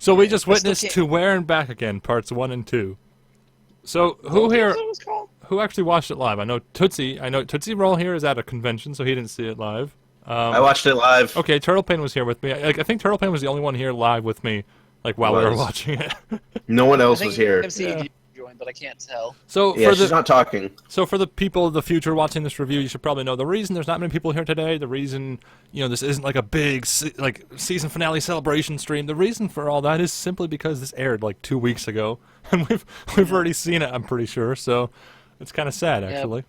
So we just witnessed To Where and Back Again, parts 1 and 2. So who actually watched it live? I know Tootsie Roll here is at a convention, so he didn't see it live. I watched it live. Okay, Turtlepain was here with me. I think Turtlepain was the only one here live with me, like while we were watching it. No one else was here. Joined, but I can't tell. So she's not talking. So for the people of the future watching this review, you should probably know the reason there's not many people here today. The reason this isn't like a big season finale celebration stream. The reason for all that is simply because this aired like 2 weeks ago, and we've already seen it. I'm pretty sure. So it's kind of sad, actually.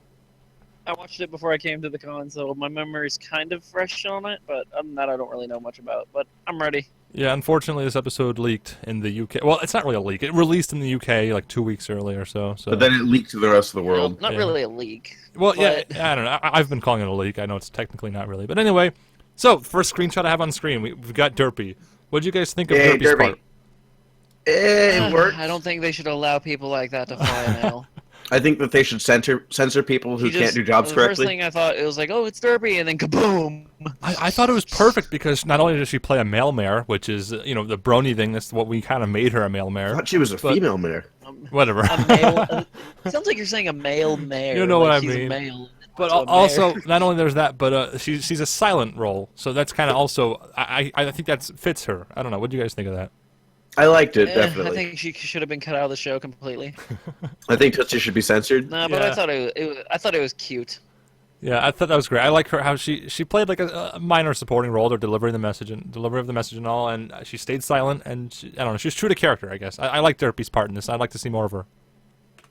I watched it before I came to the con, so my memory's kind of fresh on it. But other than that, I don't really know much about. But I'm ready. Yeah, unfortunately, this episode leaked in the UK. Well, it's not really a leak. It released in the UK like 2 weeks earlier, so. But then it leaked to the rest of the world. Not really a leak. Well, yeah, I don't know. I've been calling it a leak. I know it's technically not really. But anyway, so first screenshot I have on screen, we've got Derpy. What did you guys think of Derpy's part? It worked. I don't think they should allow people like that to fly an L. I think that they should censor people who can't do jobs correctly. The first thing I thought, it was like, oh, it's Derpy, and then kaboom! I thought it was perfect because not only does she play a male mare, which is, the brony thing, that's what we kind of made her a male mare. I thought she was a female mare. Whatever. Sounds like you're saying a male mare. You know what I mean. Male, but also, not only there's that, but she's a silent role, so that's kind of also, I think that fits her. I don't know, what do you guys think of that? I liked it, definitely. I think she should have been cut out of the show completely. I think Tootsie should be censored. No, but I thought it was cute. Yeah, I thought that was great. I like her how she played like a minor supporting role. They're delivering the message and all, and she stayed silent. And I don't know, she's true to character, I guess. I like Derpy's part in this. I'd like to see more of her.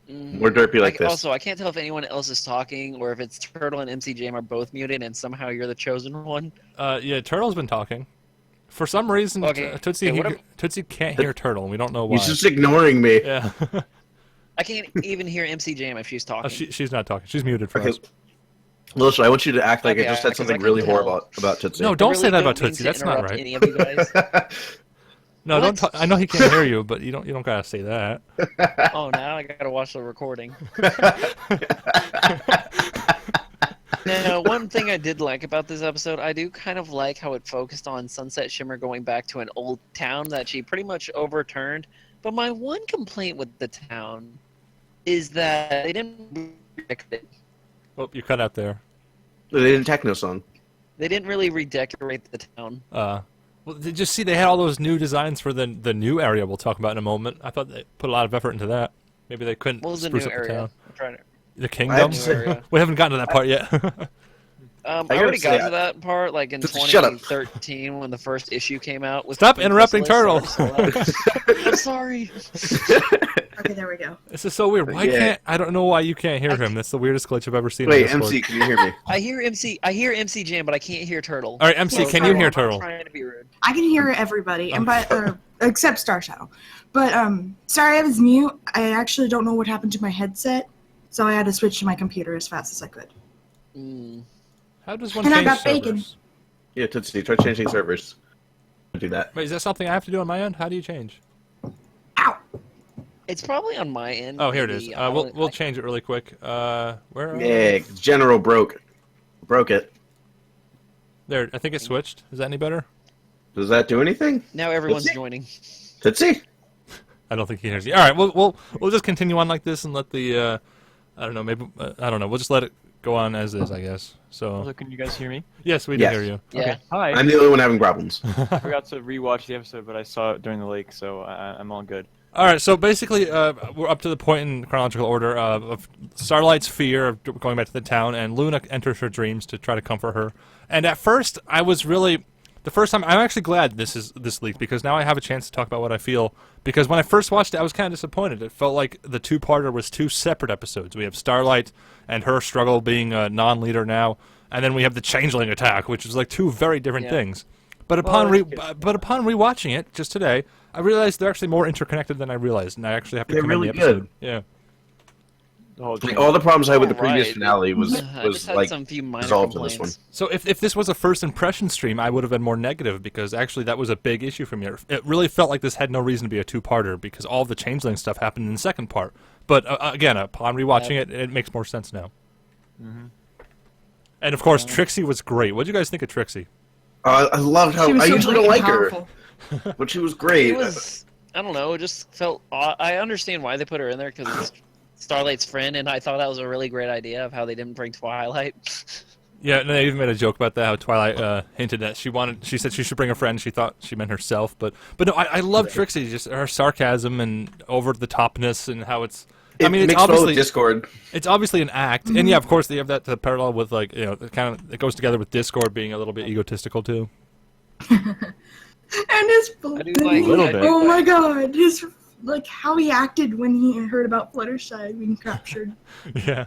More Derpy like this. Also, I can't tell if anyone else is talking or if it's Turtle and MC Jam are both muted, and somehow you're the chosen one. Yeah, Turtle's been talking. For some reason, Tootsie can't hear Turtle, and we don't know why. He's just ignoring me. Yeah. I can't even hear MC Jam if she's talking. She's not talking. She's muted for us. Melissa, I want you to act like I just said something really horrible about Tootsie. No, don't say that about Tootsie. That's not right. Any of you guys. No, don't. I know he can't hear you, but you don't gotta say that. Oh, now I gotta watch the recording. Now, one thing I did like about this episode, I do kind of like how it focused on Sunset Shimmer going back to an old town that she pretty much overturned. But my one complaint with the town is that they didn't redecorate it. Oh, you cut out there. They didn't techno song. They didn't really redecorate the town. Well, did you see they had all those new designs for the new area we'll talk about in a moment? I thought they put a lot of effort into that. Maybe they couldn't spruce up the town. I'm trying to... The kingdom? We haven't gotten to that part yet. I already got to that part, like in 2013 when the first issue came out. With Stop interrupting Turtle! I'm sorry. Okay, there we go. This is so weird. I don't know why you can't hear him. That's the weirdest glitch I've ever seen. Wait, MC, can you hear me? I hear MC Jam, but I can't hear Turtle. All right, MC, can you hear Turtle? I'm trying to be rude. I can hear everybody, except Star Shadow. But sorry, I was mute. I actually don't know what happened to my headset, so I had to switch to my computer as fast as I could. How does one change I got servers? bacon. Yeah, Tootsie, try changing servers. Do that. Wait, is that something I have to do on my end? How do you change? Ow! It's probably on my end. Oh, here it is. We'll change it really quick. Where? Yeah, General broke it. There, I think it switched. Is that any better? Does that do anything? Now everyone's joining. Tootsie? I don't think he hears you. All right, we'll just continue on like this and let the I don't know, maybe I don't know. We'll just let it go on as is, I guess. So can you guys hear me? yes, we do hear you. Yeah. Okay. Hi. I'm the only one having problems. I forgot to rewatch the episode, but I saw it during the lake, so I'm all good. All right, so basically, we're up to the point in chronological order of Starlight's fear of going back to the town, and Luna enters her dreams to try to comfort her. And at first, the first time, I'm actually glad this leaked, because now I have a chance to talk about what I feel. Because when I first watched it, I was kind of disappointed. It felt like the two-parter was two separate episodes. We have Starlight and her struggle being a non-leader now, and then we have the Changeling attack, which is like two very different things. But upon rewatching it just today, I realized they're actually more interconnected than I realized, and I actually have to commend the episode. Good. Yeah. Like, all the problems I had with the previous finale was like some few minor resolved in complaints. this one. So if this was a first impression stream, I would have been more negative, because actually that was a big issue for me. It really felt like this had no reason to be a two-parter, because all the Changeling stuff happened in the second part. But again, upon rewatching it, it makes more sense now. And of course, Trixie was great. What did you guys think of Trixie? I loved how I usually don't like her. but she was great. It was, I don't know, it just felt odd. I understand why they put her in there because it's Starlight's friend, and I thought that was a really great idea of how they didn't bring Twilight. Yeah, and they even made a joke about that. How Twilight hinted that she said she should bring a friend. She thought she meant herself, but no, I love Trixie, just her sarcasm and over the topness and how it's. I mean, it's obviously Discord. It's obviously an act, and yeah, of course they have that parallel with like it goes together with Discord being a little bit egotistical too. And his oh my god, his like how he acted when he heard about Fluttershy being captured. Yeah.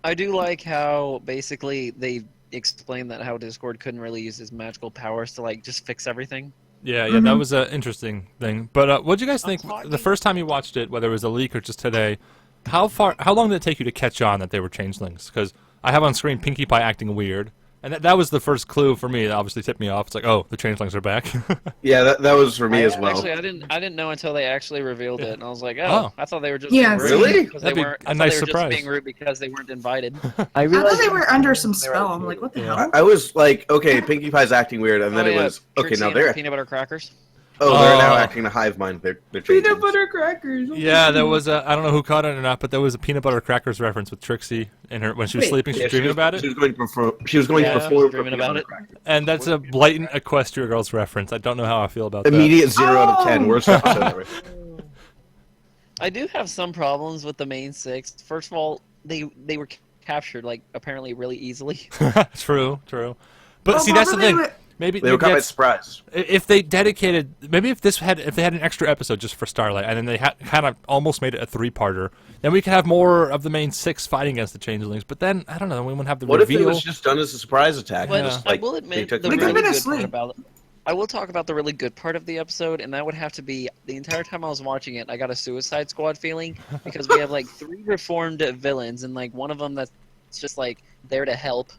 I do like how basically they explained that how Discord couldn't really use his magical powers to like just fix everything. Yeah, that was an interesting thing. But what did you guys think the first time you watched it, whether it was a leak or just today? How long did it take you to catch on that they were changelings? Because I have on screen Pinkie Pie acting weird, and that was the first clue for me that obviously tipped me off. It's like, oh, the changelings are back. Yeah, that was for me as well. Actually, I didn't know until they actually revealed it, and I was like, oh. I thought they were just Yeah, rude really? because That'd they be weren't. a nice surprise. Just being rude because they weren't invited. I thought they were under some spell. I'm like, what the hell? I was like, okay, Pinkie Pie's acting weird, and then it was okay. Trixie Now and they're peanut butter crackers. they're now acting a hive mind. They're Peanut changelings. butter crackers. Yeah, there was I don't know who caught it or not, but there was a peanut butter crackers reference with Trixie in her when she was sleeping. She was dreaming about it. She was going to perform. She was going to perform dreaming about it. And that's a blatant Equestria Girls reference. I don't know how I feel about that. Immediate 0 out of 10. Worst episode ever. I do have some problems with the main six. First of all, they were captured like apparently really easily. True. But see, that's the thing. Maybe They were caught by surprise. If they dedicated, maybe if they had an extra episode just for Starlight, and then they kind of almost made it a 3-parter, then we could have more of the main 6 fighting against the changelings. But then I don't know, we wouldn't have the What reveal. if it was just done as a surprise attack? But Just, I will admit the they took really the good part about it. I will talk about the really good part of the episode, and that would have to be the entire time I was watching it. I got a Suicide Squad feeling because we have like 3 reformed villains, and like one of them that's just like there to help.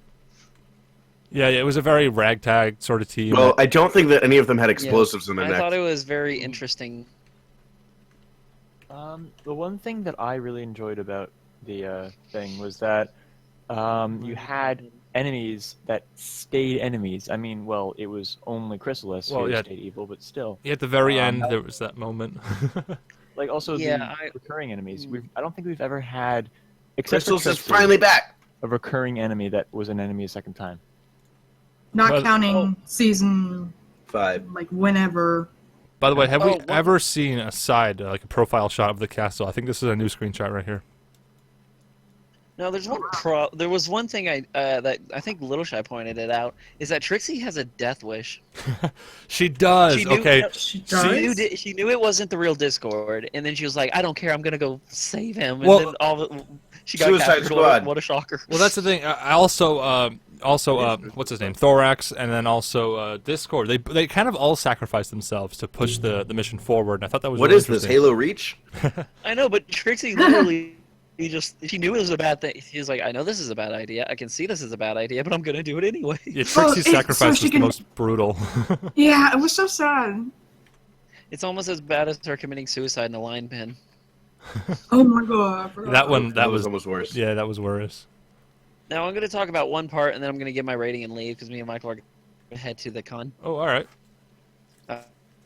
Yeah, it was a very ragtag sort of team. Well, I don't think that any of them had explosives in their I neck. thought it was very interesting. The one thing that I really enjoyed about the thing was that you had enemies that stayed enemies. I mean, well, it was only Chrysalis who stayed evil, but still. At the very end, there was that moment. Like also the recurring enemies. I don't think we've ever had, except Chrysalis for is finally back. a recurring enemy that was an enemy a second time. Not counting season 5. like whenever. By the way, have we ever seen a side, like a profile shot of the castle? I think this is a new screenshot right here. No, there's one there was one thing that I think Little Shy pointed it out is that Trixie has a death wish. She does. She knew, okay. She does. She knew it wasn't the real Discord, and then she was like, "I don't care. I'm gonna go save him." And Well, then she got Suicide captured. Squad. What a shocker! Well, that's the thing. I also what's his name? Thorax, and then also Discord. They kind of all sacrificed themselves to push the mission forward. And I thought that was What really is this, interesting. Halo Reach? I know, but Trixie literally. She knew it was a bad thing. She was like, I know this is a bad idea. I can see this is a bad idea, but I'm going to do it anyway. Yeah, Trixie's sacrifice was the most brutal. Yeah, it was so sad. It's almost as bad as her committing suicide in the lion pen. Oh my god. I forgot. that was almost worse. Yeah, that was worse. Now I'm going to talk about one part, and then I'm going to give my rating and leave, because me and Michael are going to head to the con. Oh, all right.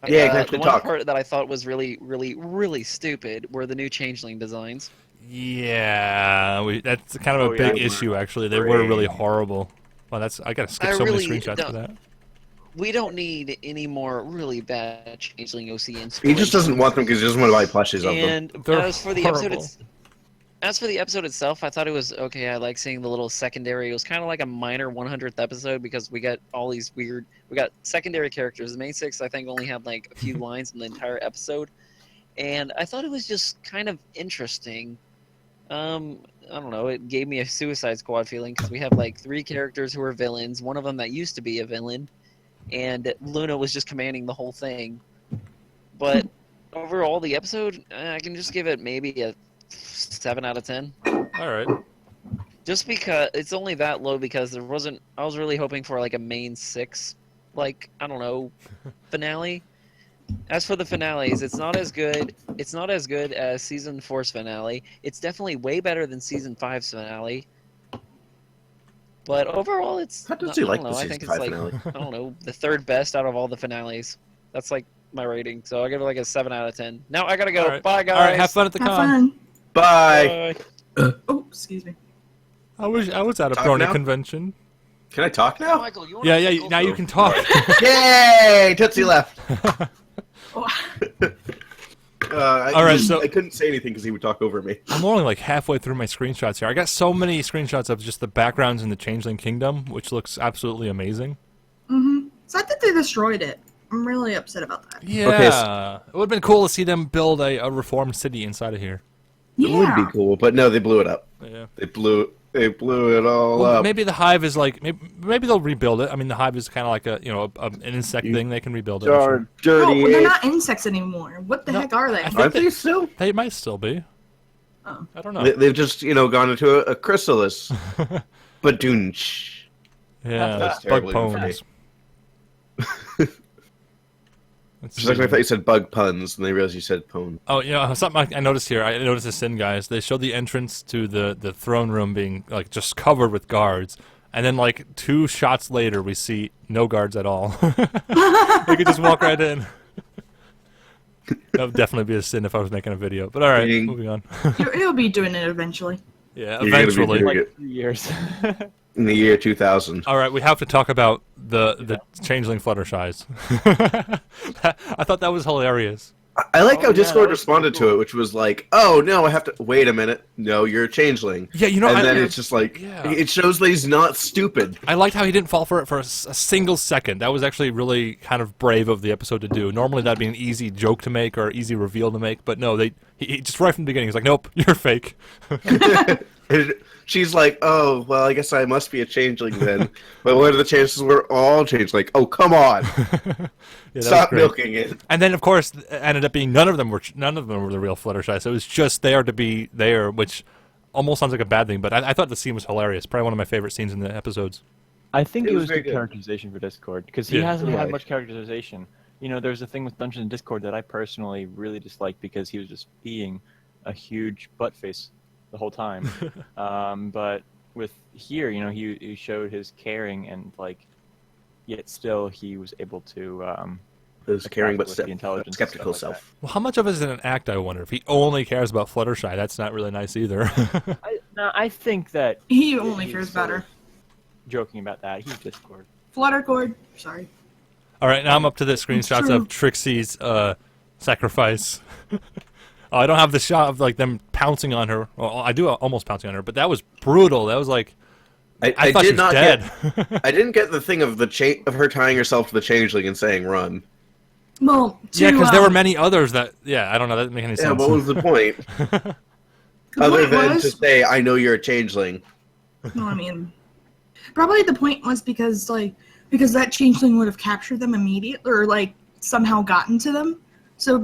Yeah, the one part that I thought was really, really, really stupid were the new Changeling designs. Yeah, that's kind of a big issue, actually. They were really horrible. Well, I gotta skip so many screenshots for that. We don't need any more really bad Changeling OC. He just doesn't want them because he doesn't want to buy plushies of them. And as for the episode itself, I thought it was okay. I like seeing the little secondary. It was kind of like a minor 100th episode because we got all these weird. We got secondary characters. The main 6, I think, only had like a few lines in the entire episode, and I thought it was just kind of interesting. I don't know. It gave me a Suicide Squad feeling because we have like 3 characters who are villains. One of them that used to be a villain, and Luna was just commanding the whole thing. But overall, the episode, I can just give it maybe a 7 out of 10. All right. Just because it's only that low because there wasn't. I was really hoping for like a main 6, like I don't know, finale. As for the finales, it's not as good. It's not as good as season 4's finale. It's definitely way better than season 5's finale. But overall, it's. How does he like the I season think it's 5 like finale? I don't know, the 3rd best out of all the finales. That's like my rating. So I give it like a 7 out of 10. Now I gotta go. Right. Bye, guys. All right, have fun at the Have con. fun. Bye. Oh, excuse me. I was at a Talk Brony now? convention. Can I talk now? Michael, you want Yeah. Now you can talk. Yay! Tootsie left. Oh, All right, so- I couldn't say anything because he would talk over me. I'm only like halfway through my screenshots here. I got so many screenshots of just the backgrounds in the Changeling Kingdom, which looks absolutely amazing. so I think they destroyed it. I'm really upset about that. Yeah, Okay, it would have been cool to see them build a reformed city inside of here. It would be cool, but no, they blew it up. Yeah. They blew it all Well, up. maybe the hive is like maybe they'll rebuild it. I mean, the hive is kind of like an insect thing. They can rebuild it. I'm sure. Dirty. Oh, they're not insects anymore. What the heck are they? I think Aren't they still? They might still be. Oh. I don't know. They've just gone into a chrysalis. Badoonch. Yeah, That's bug terrible even pones. Let's Just like see. I thought you said bug puns, and they realized you said pone. Oh, something I noticed here. I noticed this in, guys. They showed the entrance to the throne room being like just covered with guards, and then like 2 shots later, we see no guards at all. We could just walk right in. That would definitely be a sin if I was making a video. But all right, Dang. moving on. You'll be doing it eventually. Yeah, You're gonna be eventually. doing Like it 3 years. in the year 2000. All right, we have to talk about the Changeling Fluttershies. I thought that was hilarious. I like Oh, how yeah, Discord that was responded cool. to it, which was like, "Oh no, I have to wait a minute. No, you're a changeling." Yeah, and then it's just like Yeah. it shows that he's not stupid. I liked how he didn't fall for it for a single second. That was actually really kind of brave of the episode to do. Normally that'd be an easy joke to make or easy reveal to make, but no, he just right from the beginning, he's like, "Nope, you're fake." And she's like, "Oh, well, I guess I must be a changeling then." But what are the chances we're all changed? Like, oh, come on, Yeah, that was stop great. milking it. And then, of course, it ended up being none of them were the real Fluttershy. So it was just there to be there, which almost sounds like a bad thing. But I thought the scene was hilarious. Probably one of my favorite scenes in the episodes. I think It it was was very good good. characterization for Discord because he Yeah. hasn't had Right. much characterization. You know, there's a thing with Dungeons and Discord that I personally really disliked because he was just being a huge butt face the whole time. But with here, you know, he showed his caring and like, yet still he was able to. Who's caring but with the intelligence and skeptical stuff like self. Well, how much of it is an act? I wonder if he only cares about Fluttershy. That's not really nice either. I think that He only he's cares sort about of her. joking about that. He's Discord. Fluttercord. Sorry. All right, now I'm up to the screenshots true. of Trixie's sacrifice. Oh, I don't have the shot of like them pouncing on her. Well, I do almost pouncing on her, but that was brutal. That was like I thought she did was not dead. get. I didn't get the thing of of her tying herself to the changeling and saying "run." Well, Yeah, because there were many others that. Yeah, I don't know. That didn't make any Yeah, sense. what was the point? The Other point than was- to say, "I know you're a changeling." No, I mean, probably the point was because that changeling would have captured them immediately, or like somehow gotten to them. So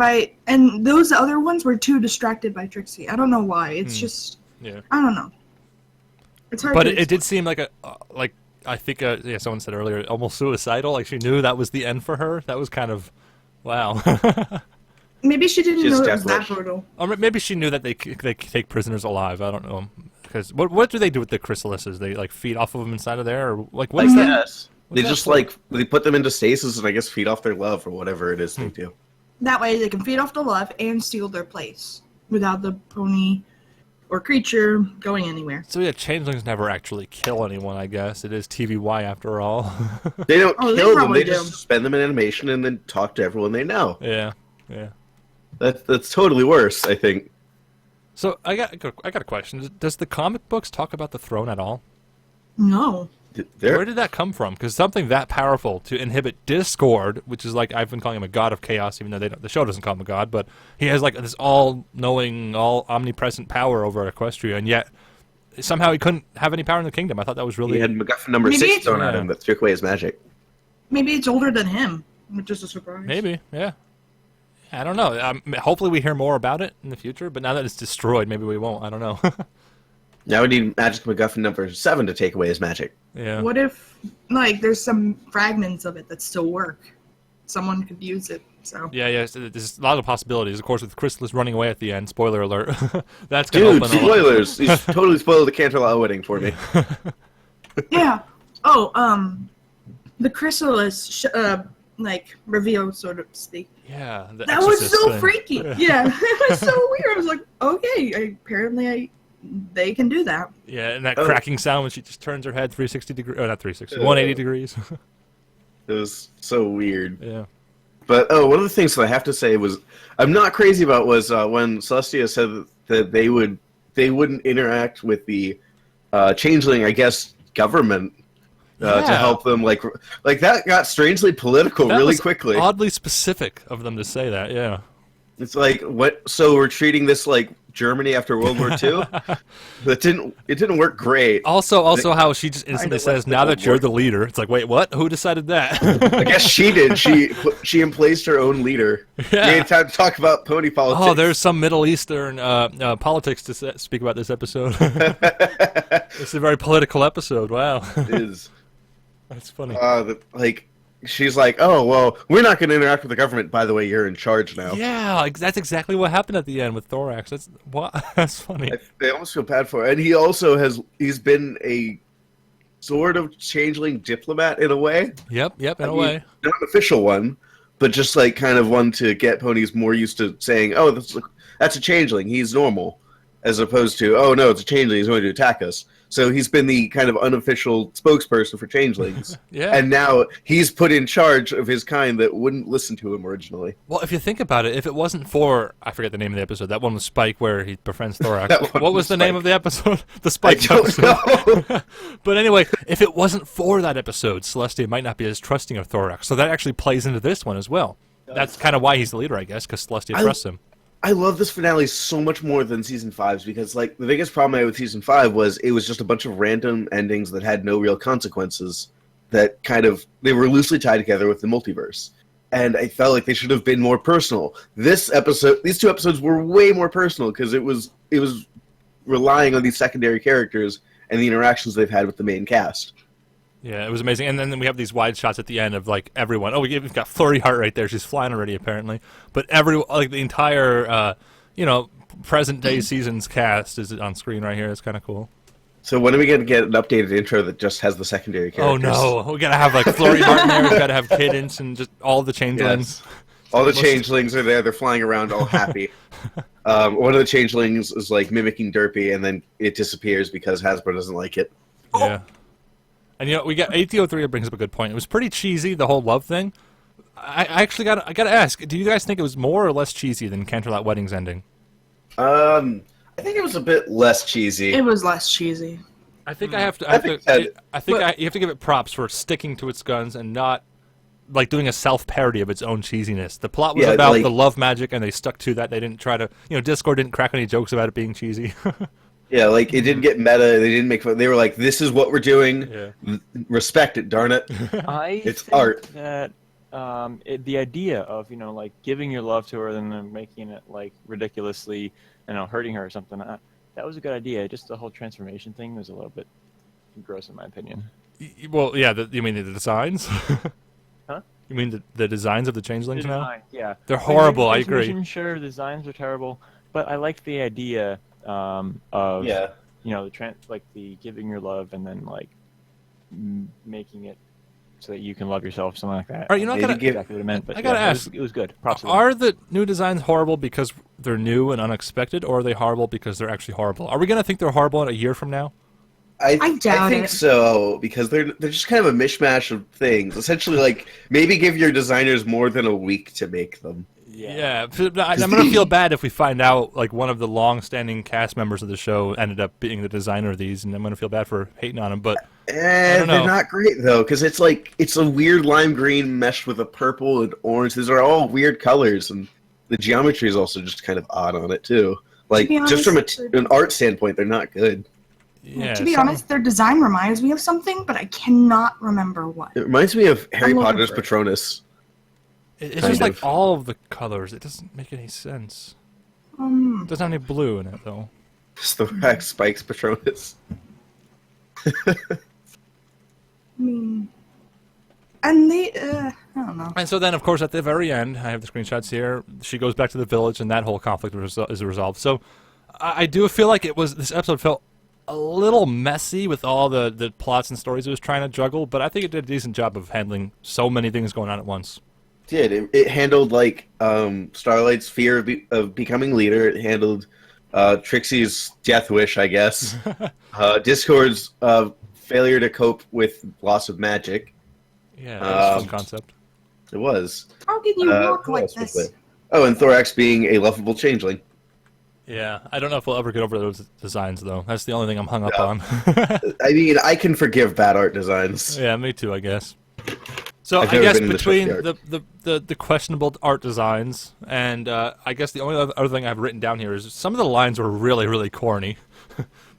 and those other ones were too distracted by Trixie. I don't know why. It's just Yeah. I don't know. It's hard. But to it did seem like I think yeah, someone said earlier, almost suicidal. Like she knew that was the end for her. That was kind of wow. Maybe she didn't She's know it was that devilish. brutal. Or maybe she knew that they take prisoners alive. I don't know. Because what do they do with the chrysalises? They like feed off of them inside of there, or like what is that? Yes. They that just for? they put them into stasis and I guess feed off their love or whatever it is they do. That way they can feed off the love and steal their place without the pony or creature going anywhere. So yeah, changelings never actually kill anyone. I guess it is TVY after all. They don't Oh, they kill them, probably they do. just spend them in animation and then talk to everyone they know. yeah. That's totally worse, I think. So I got a question. Does the comic books talk about the throne at all? No. Where did that come from? Because something that powerful to inhibit Discord, which is like I've been calling him a god of chaos, even though the show doesn't call him a god, but he has like this all-knowing, all omnipresent power over Equestria, and yet somehow he couldn't have any power in the kingdom. I thought that was really He had MacGuffin number Maybe 6 it's- thrown at Yeah. him that took away his magic. Maybe it's older than him, which is a surprise. maybe, yeah. I don't know. Hopefully we hear more about it in the future, but now that it's destroyed, maybe we won't. I don't know. Now we need Magic MacGuffin number 7 to take away his magic. Yeah. What if, like, there's some fragments of it that still work? Someone could use it, so. Yeah. So there's a lot of possibilities. Of course, with Chrysalis running away at the end. Spoiler alert. That's gonna Dude, open a lot. spoilers! He's totally spoiled the Canterlot wedding for me. Yeah. Oh, the chrysalis reveal, so to speak. Yeah, the That was Exorcist so thing. freaky. Yeah, it was so weird. I was like, okay, apparently they can do that. Yeah, and that cracking sound when she just turns her head 360 degrees. Oh, not 360, 180 degrees. It was so weird. Yeah. But one of the things that I have to say was I'm not crazy about was when Celestia said that they wouldn't interact with the Changeling, I guess, government to help them. Like that got strangely political That really was quickly. Oddly specific of them to say that. Yeah. It's like, what? So we're treating this like Germany after World War II? It didn't work great. Also, how she just instantly Kinda says, "Now that you're the leader," it's like, wait, what? Who decided that? I guess she did. She emplaced her own leader. Yeah. We had time to talk about pony politics. Oh, there's some Middle Eastern politics to speak about this episode. It's a very political episode. Wow, It is. that's funny. She's like, oh, well, we're not going to interact with the government. By the way, you're in charge now. Yeah, that's exactly what happened at the end with Thorax. That's funny. I almost feel bad for her. And he's been a sort of changeling diplomat in a way. Yep, in a way. Not an official one, but just like kind of one to get ponies more used to saying, oh, that's a changeling. He's normal. As opposed to, oh, no, it's a changeling. He's going to attack us. So he's been the kind of unofficial spokesperson for changelings. Yeah. And now he's put in charge of his kind that wouldn't listen to him originally. Well, if you think about it, if it wasn't for, I forget the name of the episode, that one was Spike where he befriends Thorax. What was the name of the episode? The Spike I don't episode. know. But anyway, if it wasn't for that episode, Celestia might not be as trusting of Thorax. So that actually plays into this one as well. That's kind of why he's the leader, I guess, because Celestia trusts him. I love this finale so much more than season 5's because, like, the biggest problem I had with season 5 was it was just a bunch of random endings that had no real consequences that they were loosely tied together with the multiverse. And I felt like they should have been more personal. These two episodes were way more personal because it was relying on these secondary characters and the interactions they've had with the main cast. Yeah, it was amazing. And then we have these wide shots at the end of, like, everyone. Oh, we've got Flurry Heart right there. She's flying already, apparently. But the entire, present-day season's cast is on screen right here. It's kind of cool. So when are we going to get an updated intro that just has the secondary characters? Oh, no. We got to have, like, Flurry Heart in there. We've got to have Cadence and just all the changelings. Yes. All the changelings are there. They're flying around all happy. One of the changelings is, like, mimicking Derpy, and then it disappears because Hasbro doesn't like it. Yeah. And we got 8003 brings up a good point. It was pretty cheesy, the whole love thing. I actually gotta ask, do you guys think it was more or less cheesy than Canterlot Wedding's ending? I think it was a bit less cheesy. It was less cheesy. I think you have to give it props for sticking to its guns and not like doing a self-parody of its own cheesiness. The plot was about the love magic, and they stuck to that. They didn't try to, Discord didn't crack any jokes about it being cheesy. Yeah, like, it didn't get meta. They didn't make fun. They were like, this is what we're doing. Yeah. Respect it, darn it. It's art. That the idea of, like, giving your love to her and then making it, like, ridiculously, hurting her or something, that was a good idea. Just the whole transformation thing was a little bit gross in my opinion. Well, yeah, you mean the designs? Huh? You mean the designs of the changelings now? Yeah. They're horrible, I agree. Sure, the designs are terrible, but I liked the idea of the giving your love and then like making it so that you can love yourself, something like that. All right, exactly what it meant, but I gotta ask, it was good. Props to them. Are the new designs horrible because they're new and unexpected, or are they horrible because they're actually horrible? Are we gonna think they're horrible in a year from now? I doubt think it. so, because they're just kind of a mishmash of things. Essentially, like, maybe give your designers more than a week to make them. Yeah, I'm gonna feel bad if we find out like one of the long-standing cast members of the show ended up being the designer of these, and I'm gonna feel bad for hating on him. But they're not great though, because it's a weird lime green meshed with a purple and orange. These are all weird colors, and the geometry is also just kind of odd on it too. Like, just from an art standpoint, they're not good. Yeah, to be honest, their design reminds me of something, but I cannot remember what. It reminds me of Harry looking Potter's for it. Patronus. It's just like all of the colors. It doesn't make any sense. It doesn't have any blue in it though. It's the Rax Spikes Patronus. And I don't know. And so then, of course, at the very end, I have the screenshots here. She goes back to the village, and that whole conflict is resolved. So I do feel like this episode felt a little messy with all the plots and stories it was trying to juggle, but I think it did a decent job of handling so many things going on at once. did. It handled like Starlight's fear of becoming leader. It handled Trixie's death wish, I guess. Discord's failure to cope with loss of magic. Yeah, that was a fun concept. It was. How can you walk who like else was this? there? Oh, and Thorax being a lovable changeling. Yeah, I don't know if we'll ever get over those designs, though. That's the only thing I'm hung up on. I mean, I can forgive bad art designs. Yeah, me too, I guess. So I've I never guess been into between Shopyard. the questionable art designs and I guess the only other thing I've written down here is some of the lines were really, really corny.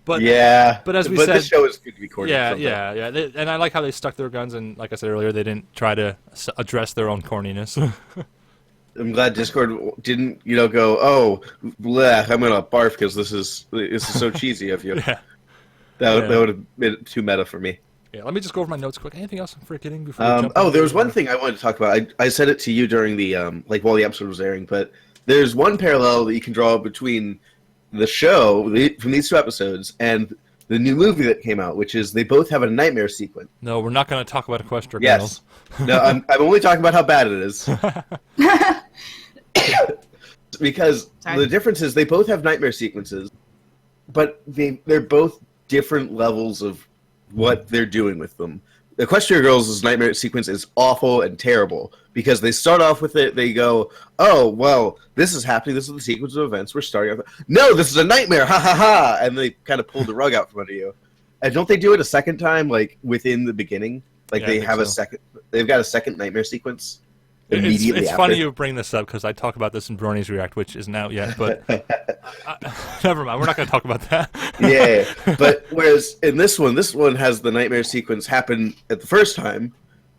But yeah, but as we but said, this show is good to be corny. yeah, sometimes. yeah. And I like how they stuck to their guns, and like I said earlier, they didn't try to address their own corniness. I'm glad Discord didn't, go, oh, bleh, I'm gonna barf because this is so cheesy of you. Yeah. That would have been too meta for me. Yeah, let me just go over my notes quick. Anything else I'm forgetting before we jump there was into one thing I wanted to talk about. I said it to you during the while the episode was airing, but there's one parallel that you can draw between the show from these two episodes and the new movie that came out, which is they both have a nightmare sequence. No, we're not going to talk about Equestria Yes. No, I'm only talking about how bad it is. Because Sorry. the difference is they both have nightmare sequences, but they're both different levels of what they're doing with them. The Equestria Girls' nightmare sequence is awful and terrible because they start off with it, they go, oh, well, this is happening, this is the sequence of events, we're starting off. No, this is a nightmare, ha ha ha! And they kind of pull the rug out from under you. And don't they do it a second time, like, within the beginning? Like, Yeah, they I think have so. they've got a second nightmare sequence It's immediately after. funny you bring this up because I talk about this in Brony's React, which isn't out yet, but never mind, we're not going to talk about that. Yeah, but whereas in this one has the nightmare sequence happen at the first time,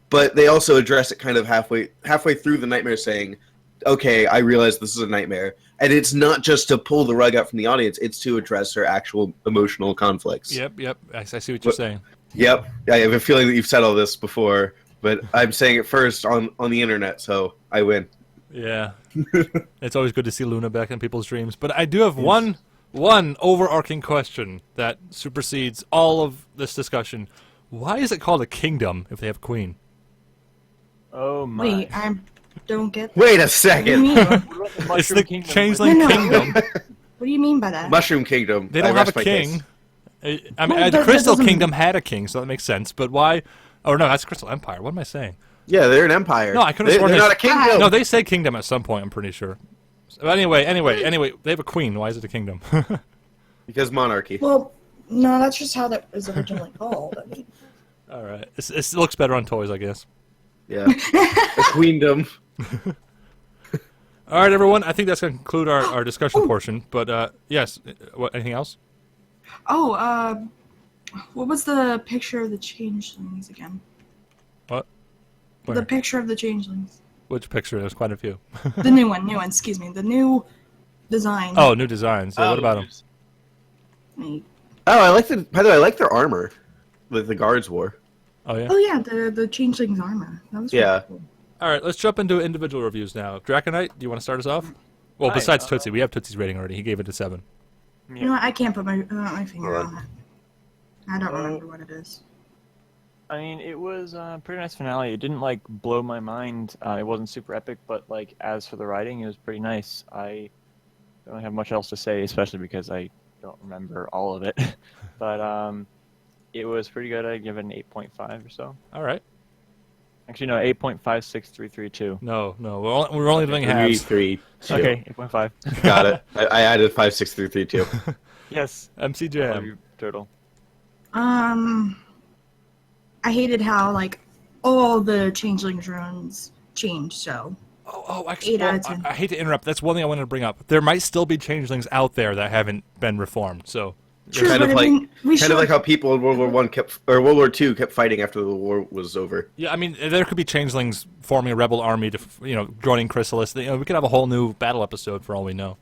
but they also address it kind of halfway through the nightmare, saying, "Okay, I realize this is a nightmare," and it's not just to pull the rug out from the audience; it's to address her actual emotional conflicts. Yep, I see what you're saying. Yep, I have a feeling that you've said all this before, but I'm saying it first on the internet, so I win. Yeah, it's always good to see Luna back in people's dreams. But I do have one overarching question that supersedes all of this discussion. Why is it called a kingdom if they have a queen? Oh my! Wait, I don't get. Wait a What do you second, mean? It's the Changeling No, no. Kingdom. What do you mean by that? Mushroom Kingdom. They don't I have rest a my king. case. I mean, Well, the that Crystal doesn't- Kingdom had a king, so that makes sense. But why? Oh no, that's Crystal Empire. What am I saying? Yeah, they're an empire. No, I could've sworn they're they- not a kingdom. No, they say kingdom at some point. I'm pretty sure. But anyway, they have a queen. Why is it a kingdom? Because monarchy. Well, no, that's just how that was originally called. I mean, All right, it looks better on toys, I guess. Yeah, a queendom. All right, everyone. I think that's going to conclude our discussion portion. But yes, what? Anything else? oh, what was the picture of the changelings again? What? The Where? picture of the changelings. Which picture? There's quite a few. The new one. Excuse me. The new design. Oh, new designs. Yeah, what about them? Wait. Oh, I like the. By the way, I like their armor that the guards wore. Oh yeah. Oh yeah, the changelings armor. That was really Yeah. cool. All right, let's jump into individual reviews now. Draconite, do you want to start us off? Well, Hi, besides Tootsie, we have Tootsie's rating already. He gave it a 7. You know what? I can't put my finger Hold on it. I don't remember what it is. I mean, it was a pretty nice finale. It didn't like blow my mind. It wasn't super epic, but like as for the writing, it was pretty nice. I don't have much else to say, especially because I don't remember all of it. But it was pretty good. I'd give it an 8.5 or so. All right. Actually, no, 8.56332. No, we're only doing halves. 3, 2. Okay, 8.5. Got it. I added 5, 6, 3, 3, 2. Yes. MC I love Jam. you, Turtle. I hated how like all the changeling runes changed. So Actually, 8 out of 10. I hate to interrupt. That's one thing I wanted to bring up. There might still be changelings out there that haven't been reformed. So true, kind but of I like- mean, we Kind should of like how people in World War One World War II kept fighting after the war was over. yeah, I mean, there could be changelings forming a rebel army to, joining Chrysalis. We could have a whole new battle episode for all we know.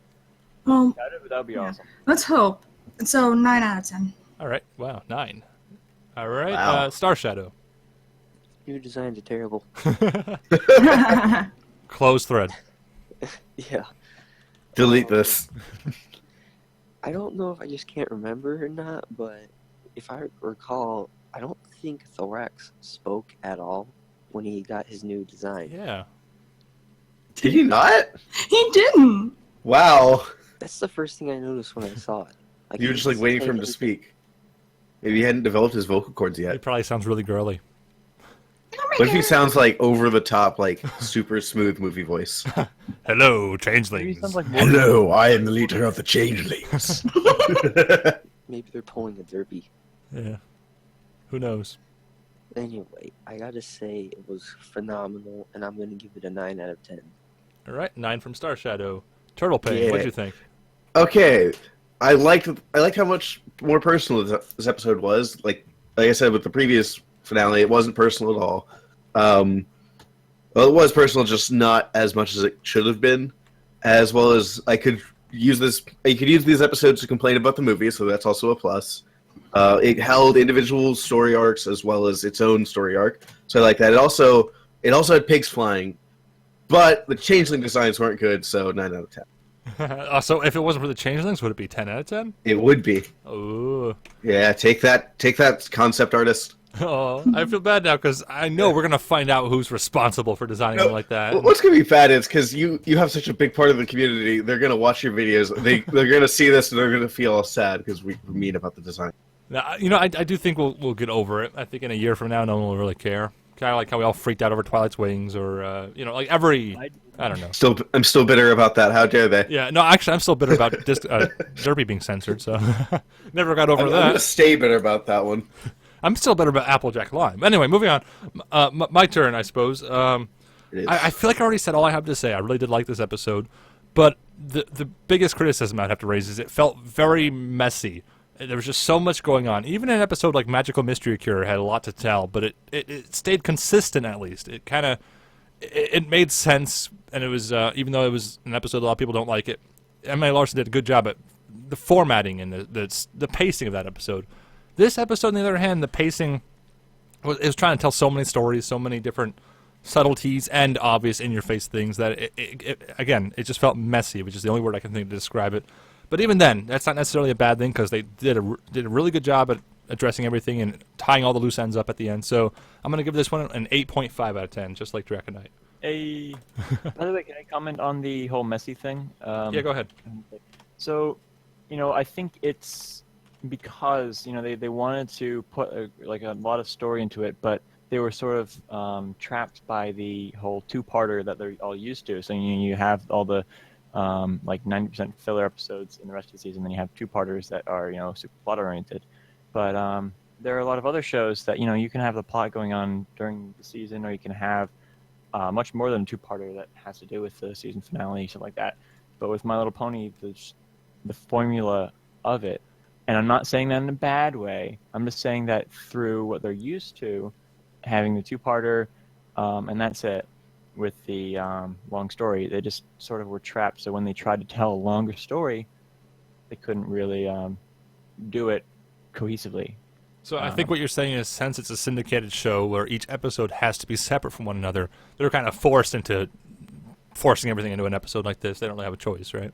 Well, That would be Yeah. awesome. let's hope. So 9 out of 10. All right. Wow, 9. All right. Wow. Star Shadow. New designs are terrible. Close thread. Yeah. Delete this. I don't know if I just can't remember or not, but if I recall, I don't think Thorax spoke at all when he got his new design. Yeah. Did he not? He didn't. Wow. That's the first thing I noticed when I saw it. Like, You were just like waiting for him to speak. Maybe he hadn't developed his vocal cords He yet. probably sounds really girly. What if he sounds like over the top, like super smooth movie voice? Hello, Maybe changelings. he sounds like Hello, I am the leader of the changelings. Maybe they're pulling a Derpy. Yeah. Who knows? Anyway, I gotta say it was phenomenal, and I'm gonna give it a 9 out of 10. All right, 9 from Star Shadow. Turtle Pig, Yeah. what'd you think? Okay, I liked how much more personal this episode was. Like I said with the previous finale, it wasn't personal at all. Well, it was personal, just not as much as it should have been. As well as I could use this. You could use these episodes to complain about the movie, so that's also a plus. It held individual story arcs as well as its own story arc, so I like that. It also had pigs flying, but the changeling designs weren't good, so 9 out of 10. So if it wasn't for the changelings, would it be 10 out of 10? It would be. Oh. Yeah, take that, concept artist. Oh, I feel bad now because I know we're gonna find out who's responsible for designing them like that. What's gonna be bad is because you have such a big part of the community. They're gonna watch your videos. They're gonna see this and they're gonna feel all sad because we're mean about the design. Now, I do think we'll get over it. I think in a year from now, no one will really care. Kind of like how we all freaked out over Twilight's wings, or like every. I don't know. I'm still bitter about that. How dare they? Yeah, no, actually, I'm still bitter about Derpy being censored. So never got over I'm that. gonna stay bitter about that one. I'm still better about Applejack Lime. Anyway, moving on. My turn, I suppose. It is. I feel like I already said all I have to say. I really did like this episode. But the biggest criticism I'd have to raise is it felt very messy. There was just so much going on. Even an episode like Magical Mystery Cure had a lot to tell, but it stayed consistent at least. It kind of... It made sense, and it was, even though it was an episode a lot of people don't like it, M.A. Larson did a good job at the formatting and the pacing of that episode. This episode, on the other hand, the pacing it was trying to tell so many stories, so many different subtleties and obvious in-your-face things that it just felt messy, which is the only word I can think to describe it. But even then, that's not necessarily a bad thing because they did a really good job at addressing everything and tying all the loose ends up at the end. So I'm going to give this one an 8.5 out of 10, just like Draconite. Hey. By the way, can I comment on the whole messy thing? Yeah, go ahead. So, I think it's because they wanted to put a lot of story into it, but they were sort of trapped by the whole two-parter that they're all used to. So you have all the 90% filler episodes in the rest of the season, then you have two-parters that are super plot-oriented. But there are a lot of other shows that you can have the plot going on during the season, or you can have much more than a two-parter that has to do with the season finale, something like that. But with My Little Pony, the formula of it, and I'm not saying that in a bad way. I'm just saying that through what they're used to, having the two-parter, and that's it. With the long story, they just sort of were trapped. So when they tried to tell a longer story, they couldn't really do it cohesively. So I think what you're saying is, since it's a syndicated show where each episode has to be separate from one another, they're kind of forcing everything into an episode like this. They don't really have a choice, right?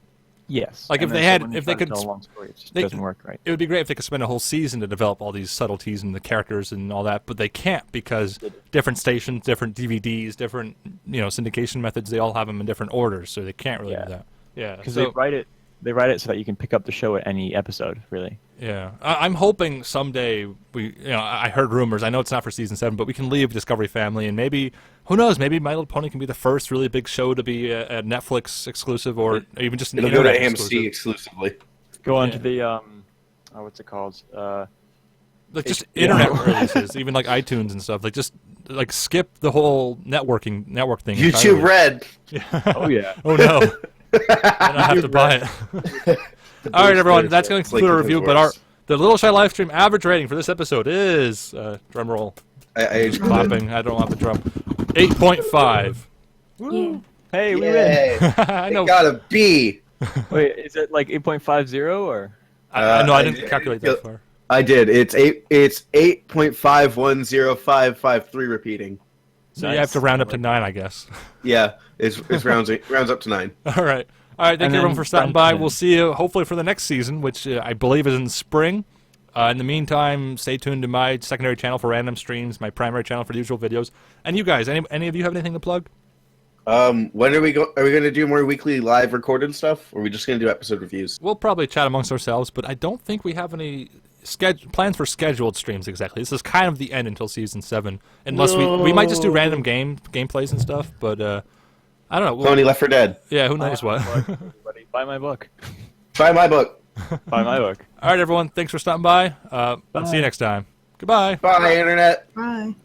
Yes. Like and if they could tell a long story, it just they- doesn't work right. It would be great if they could spend a whole season to develop all these subtleties and the characters and all that, but they can't because different stations, different DVDs, different syndication methods, they all have them in different orders, so they can't really do that. Yeah, Because so, they write it so that you can pick up the show at any episode, really. yeah, I'm hoping someday I heard rumors. I know it's not for season 7, but we can leave Discovery Family and maybe, who knows, maybe My Little Pony can be the first really big show to be a Netflix exclusive or even just an It'll go to internet AMC exclusive. exclusively. Go on to the what's it called? Like just internet releases, even like iTunes and stuff. Like just skip the whole network thing. YouTube entirely. Red. Oh yeah. Oh no. I have to buy it. All right, everyone. That's going to conclude our review. But the Little Shy live stream average rating for this episode is drum roll. I Clapping. I don't have the drum. 8.5. Yeah. Hey, we win. Yay. I know. It got a B. Wait, is it like 8.50 or? I know. I didn't calculate that far. I did. It's 8.510553 repeating. So you have to round up to 9, I guess. Yeah, it rounds up to 9. All right. All right. Thank And you, everyone, then for stopping round by. 10. We'll see you hopefully for the next season, which I believe is in spring. In the meantime, stay tuned to my secondary channel for random streams, my primary channel for the usual videos. And you guys, any of you have anything to plug? When are we going to do more weekly live recorded stuff, or are we just going to do episode reviews? We'll probably chat amongst ourselves, but I don't think we have any plans for scheduled streams exactly. This is kind of the end until season 7, unless we might just do random gameplays and stuff. But I don't know. Tony Left 4 Dead. Yeah, who knows what? Everybody, buy my book. Buy my book. Buy my book. All right, everyone. Thanks for stopping by. See you next time. Goodbye. Bye, Internet. Bye.